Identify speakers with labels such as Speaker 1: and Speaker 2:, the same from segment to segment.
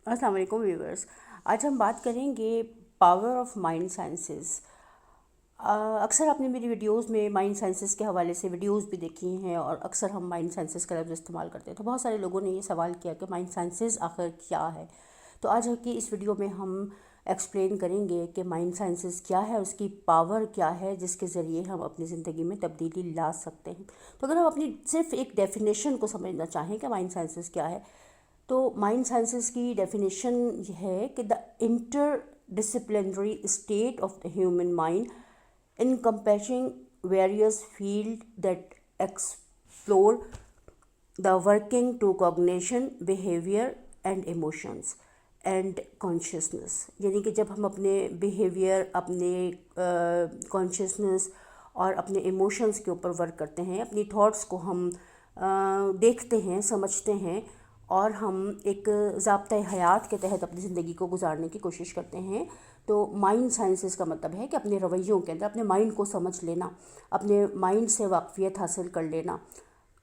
Speaker 1: السلام علیکم ویورز. آج ہم بات کریں گے پاور آف مائنڈ سائنسز. اکثر آپ نے میری ویڈیوز میں مائنڈ سائنسز کے حوالے سے ویڈیوز بھی دیکھی ہیں اور اکثر ہم مائنڈ سائنسز کا لفظ استعمال کرتے ہیں. تو بہت سارے لوگوں نے یہ سوال کیا کہ مائنڈ سائنسز آخر کیا ہے. تو آج کی اس ویڈیو میں ہم ایکسپلین کریں گے کہ مائنڈ سائنسز کیا ہے, اس کی پاور کیا ہے جس کے ذریعے ہم اپنی زندگی میں تبدیلی لا سکتے ہیں. تو اگر ہم اپنی صرف ایک ڈیفینیشن کو سمجھنا چاہیں کہ مائنڈ سائنسز کیا ہے, تو مائنڈ سائنسز کی ڈیفینیشن یہ ہے کہ the interdisciplinary state of the human mind encompassing various fields that explore the working to cognition, behavior and emotions and consciousness. یعنی کہ جب ہم اپنے بیہیویئر, اپنے کانشیسنس اور اپنے ایموشنس کے اوپر ورک کرتے ہیں, اپنی تھاٹس کو ہم دیکھتے ہیں, سمجھتے ہیں اور ہم ایک ضابطۂ حیات کے تحت اپنی زندگی کو گزارنے کی کوشش کرتے ہیں, تو مائنڈ سائنسز کا مطلب ہے کہ اپنے رویوں کے اندر اپنے مائنڈ کو سمجھ لینا, اپنے مائنڈ سے واقفیت حاصل کر لینا.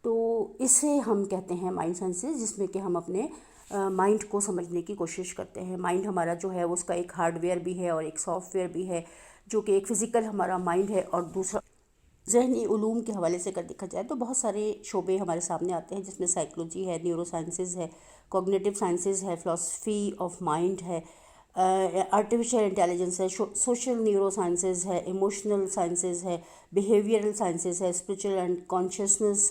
Speaker 1: تو اسے ہم کہتے ہیں مائنڈ سائنسز, جس میں کہ ہم اپنے مائنڈ کو سمجھنے کی کوشش کرتے ہیں. مائنڈ ہمارا جو ہے اس کا ایک ہارڈ ویئر بھی ہے اور ایک سافٹ ویئر بھی ہے, جو کہ ایک فزیکل ہمارا مائنڈ ہے, اور دوسرا ذہنی علوم کے حوالے سے اگر دیکھا جائے تو بہت سارے شعبے ہمارے سامنے آتے ہیں, جس میں سائیکلوجی ہے, نیورو سائنسز ہے, کوگنیٹیو سائنسز ہے, فلاسفی آف مائنڈ ہے, آرٹیفیشیل انٹیلیجنس ہے, سوشل نیورو سائنسز ہے, ایموشنل سائنسز ہے, بیہیویئرل سائنسز ہے, اسپریچول اینڈ کانشیسنس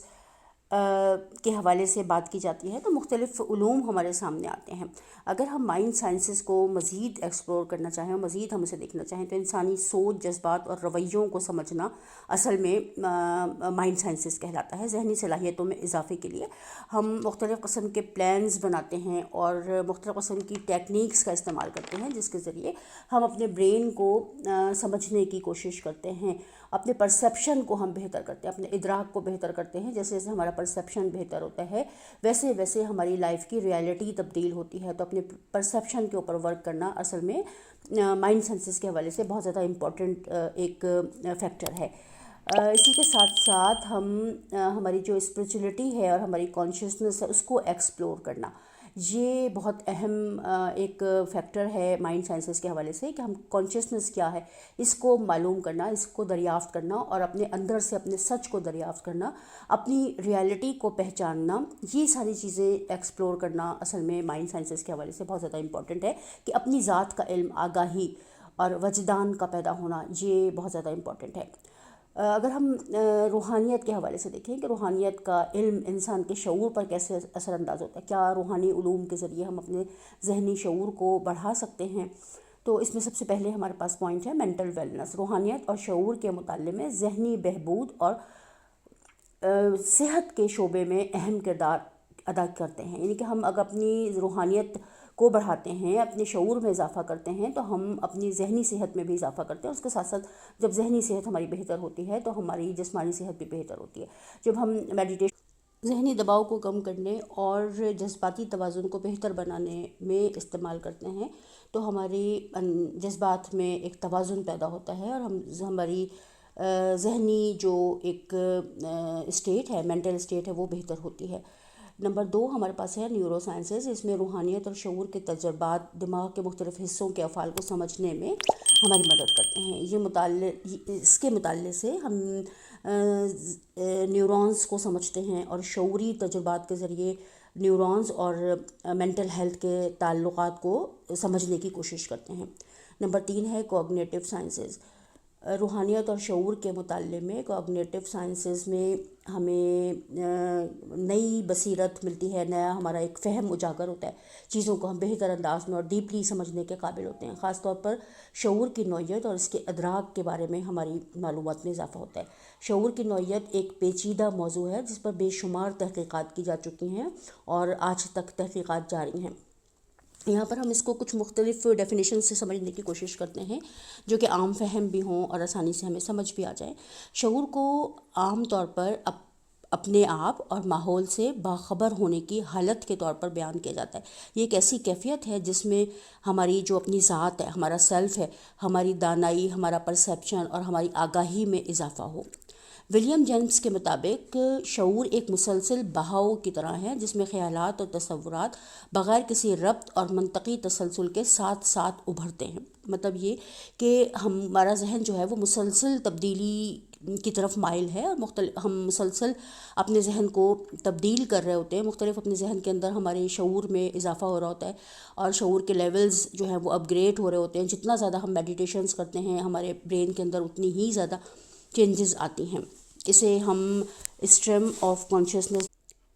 Speaker 1: کے حوالے سے بات کی جاتی ہے. تو مختلف علوم ہمارے سامنے آتے ہیں. اگر ہم مائنڈ سائنسز کو مزید ایکسپلور کرنا چاہیں اور مزید ہم اسے دیکھنا چاہیں تو انسانی سوچ, جذبات اور رویوں کو سمجھنا اصل میں مائنڈ سائنسز کہلاتا ہے. ذہنی صلاحیتوں میں اضافے کے لیے ہم مختلف قسم کے پلانز بناتے ہیں اور مختلف قسم کی ٹیکنیکس کا استعمال کرتے ہیں, جس کے ذریعے ہم اپنے برین کو سمجھنے کی کوشش کرتے ہیں, اپنے پرسیپشن کو ہم بہتر کرتے ہیں, اپنے ادراک کو بہتر کرتے ہیں. جیسے جیسے ہمارا پرسیپشن بہتر ہوتا ہے ویسے ویسے ہماری لائف کی ریالٹی تبدیل ہوتی ہے. تو اپنے پرسیپشن کے اوپر ورک کرنا اصل میں مائنڈ سائنسز کے حوالے سے بہت زیادہ امپورٹنٹ ایک فیکٹر ہے. اسی کے ساتھ ساتھ ہماری جو اسپریچولیٹی ہے اور ہماری کانشیسنس ہے اس کو ایکسپلور کرنا, یہ بہت اہم ایک فیکٹر ہے مائنڈ سائنسز کے حوالے سے, کہ ہم کانشیسنس کیا ہے اس کو معلوم کرنا, اس کو دریافت کرنا اور اپنے اندر سے اپنے سچ کو دریافت کرنا, اپنی ریالٹی کو پہچاننا, یہ ساری چیزیں ایکسپلور کرنا اصل میں مائنڈ سائنسز کے حوالے سے بہت زیادہ امپورٹنٹ ہے. کہ اپنی ذات کا علم, آگاہی اور وجدان کا پیدا ہونا, یہ بہت زیادہ امپورٹنٹ ہے. اگر ہم روحانیت کے حوالے سے دیکھیں کہ روحانیت کا علم انسان کے شعور پر کیسے اثر انداز ہوتا ہے, کیا روحانی علوم کے ذریعے ہم اپنے ذہنی شعور کو بڑھا سکتے ہیں, تو اس میں سب سے پہلے ہمارے پاس پوائنٹ ہے مینٹل ویلنس. روحانیت اور شعور کے مطالعے میں ذہنی بہبود اور صحت کے شعبے میں اہم کردار ادا کرتے ہیں. یعنی کہ ہم اگر اپنی روحانیت کو بڑھاتے ہیں, اپنے شعور میں اضافہ کرتے ہیں, تو ہم اپنی ذہنی صحت میں بھی اضافہ کرتے ہیں. اس کے ساتھ ساتھ جب ذہنی صحت ہماری بہتر ہوتی ہے تو ہماری جسمانی صحت بھی بہتر ہوتی ہے. جب ہم میڈیٹیشن ذہنی دباؤ کو کم کرنے اور جذباتی توازن کو بہتر بنانے میں استعمال کرتے ہیں تو ہماری جذبات میں ایک توازن پیدا ہوتا ہے اور ہماری ذہنی جو ایک اسٹیٹ ہے, مینٹل اسٹیٹ ہے, وہ بہتر ہوتی ہے. نمبر 2 ہمارے پاس ہے نیورو سائنسز. اس میں روحانیت اور شعور کے تجربات دماغ کے مختلف حصوں کے افعال کو سمجھنے میں ہماری مدد کرتے ہیں. اس کے مطالعے سے ہم نیورونز کو سمجھتے ہیں اور شعوری تجربات کے ذریعے نیورونز اور مینٹل ہیلتھ کے تعلقات کو سمجھنے کی کوشش کرتے ہیں. نمبر 3 ہے کوگنیٹیو سائنسز. روحانیت اور شعور کے مطالعے میں کوگنیٹیو سائنسز میں ہمیں نئی بصیرت ملتی ہے, نیا ہمارا ایک فہم اجاگر ہوتا ہے, چیزوں کو ہم بہتر انداز میں اور ڈیپلی سمجھنے کے قابل ہوتے ہیں. خاص طور پر شعور کی نوعیت اور اس کے ادراک کے بارے میں ہماری معلومات میں اضافہ ہوتا ہے. شعور کی نوعیت ایک پیچیدہ موضوع ہے جس پر بے شمار تحقیقات کی جا چکی ہیں اور آج تک تحقیقات جاری ہیں. یہاں پر ہم اس کو کچھ مختلف ڈیفینیشن سے سمجھنے کی کوشش کرتے ہیں جو کہ عام فہم بھی ہوں اور آسانی سے ہمیں سمجھ بھی آ جائیں. شعور کو عام طور پر اپنے آپ اور ماحول سے باخبر ہونے کی حالت کے طور پر بیان کیا جاتا ہے. یہ ایک ایسی کیفیت ہے جس میں ہماری جو اپنی ذات ہے, ہمارا سیلف ہے, ہماری دانائی, ہمارا پرسیپشن اور ہماری آگاہی میں اضافہ ہو. ولیم جیمس کے مطابق شعور ایک مسلسل بہاؤ کی طرح ہے جس میں خیالات اور تصورات بغیر کسی ربط اور منطقی تسلسل کے ساتھ ساتھ ابھرتے ہیں. مطلب یہ کہ ہمارا ذہن جو ہے وہ مسلسل تبدیلی کی طرف مائل ہے، اور ہم مسلسل اپنے ذہن کو تبدیل کر رہے ہوتے ہیں، مختلف اپنے ذہن کے اندر ہمارے شعور میں اضافہ ہو رہا ہوتا ہے، اور شعور کے لیولز جو ہیں وہ اپ گریڈ ہو رہے ہوتے ہیں. جتنا زیادہ ہم میڈیٹیشنز کرتے ہیں ہمارے برین کے اندر اتنی ہی زیادہ چینجز آتی ہیں. اسے ہم اسٹریم آف کانشیسنس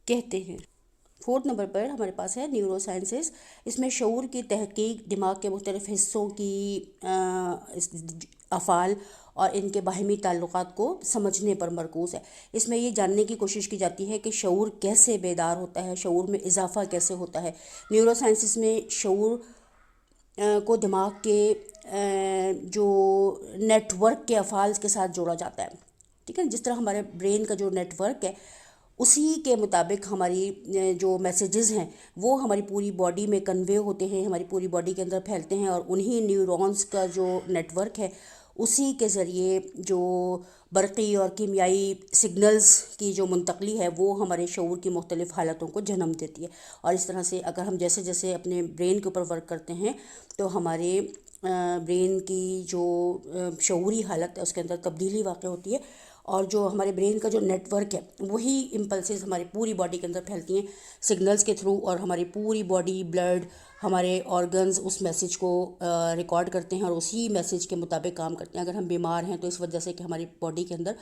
Speaker 1: کہتے ہیں. 4 نمبر پر ہمارے پاس ہے نیورو سائنسز. اس میں شعور کی تحقیق دماغ کے مختلف حصوں کی افعال اور ان کے باہمی تعلقات کو سمجھنے پر مرکوز ہے. اس میں یہ جاننے کی کوشش کی جاتی ہے کہ شعور کیسے بیدار ہوتا ہے، شعور میں اضافہ کیسے ہوتا ہے. نیورو سائنسز میں شعور کو دماغ کے جو نیٹ ورک کے افعال کے ساتھ جوڑا جاتا ہے. ٹھیک ہے، جس طرح ہمارے برین کا جو نیٹ ورک ہے اسی کے مطابق ہماری جو میسیجز ہیں وہ ہماری پوری باڈی میں کنوے ہوتے ہیں، ہماری پوری باڈی کے اندر پھیلتے ہیں، اور انہی نیورونز کا جو نیٹ ورک ہے اسی کے ذریعے جو برقی اور کیمیائی سگنلز کی جو منتقلی ہے وہ ہمارے شعور کی مختلف حالتوں کو جنم دیتی ہے. اور اس طرح سے اگر ہم جیسے جیسے اپنے برین کے اوپر ورک کرتے ہیں تو ہمارے برین کی جو شعوری حالت ہے اس کے اندر تبدیلی واقع ہوتی ہے، اور جو ہمارے برین کا جو نیٹ ورک ہے وہی امپلسز ہماری پوری باڈی کے اندر پھیلتی ہیں سگنلز کے تھرو، اور ہماری پوری باڈی بلڈ ہمارے آرگنز اس میسیج کو ریکارڈ کرتے ہیں اور اسی میسیج کے مطابق کام کرتے ہیں. اگر ہم بیمار ہیں تو اس وجہ سے کہ ہماری باڈی کے اندر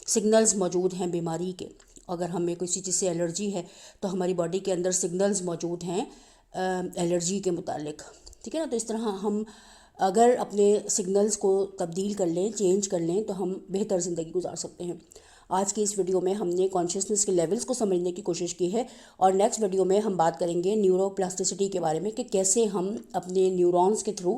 Speaker 1: سگنلز موجود ہیں بیماری کے. اگر ہمیں کسی چیز سے الرجی ہے تو ہماری باڈی کے اندر سگنلز موجود ہیں الرجی کے متعلق. ٹھیک ہے نا، تو اس طرح ہم اگر اپنے سگنلز کو تبدیل کر لیں، چینج کر لیں، تو ہم بہتر زندگی گزار سکتے ہیں. آج کی اس ویڈیو میں ہم نے کانشیسنس کے لیولز کو سمجھنے کی کوشش کی ہے، اور نیکسٹ ویڈیو میں ہم بات کریں گے نیورو پلاسٹیسٹی کے بارے میں کہ کیسے ہم اپنے نیورونز کے تھرو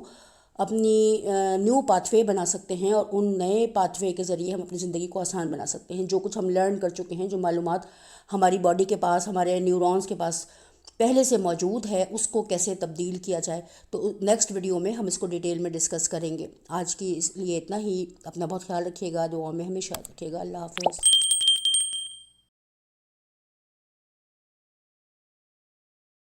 Speaker 1: اپنی نیو پاتھ وے بنا سکتے ہیں، اور ان نئے پاتھ وے کے ذریعے ہم اپنی زندگی کو آسان بنا سکتے ہیں. جو کچھ ہم لرن کر چکے ہیں، جو معلومات ہماری باڈی کے پاس، ہمارے نیورونز کے پاس پہلے سے موجود ہے، اس کو کیسے تبدیل کیا جائے. تو نیکسٹ ویڈیو میں ہم اس کو ڈیٹیل میں ڈسکس کریں گے. آج کی اس لیے اتنا ہی. اپنا بہت خیال رکھیے گا، دعاؤں میں ہمیشہ یاد رکھیے گا. اللہ حافظ.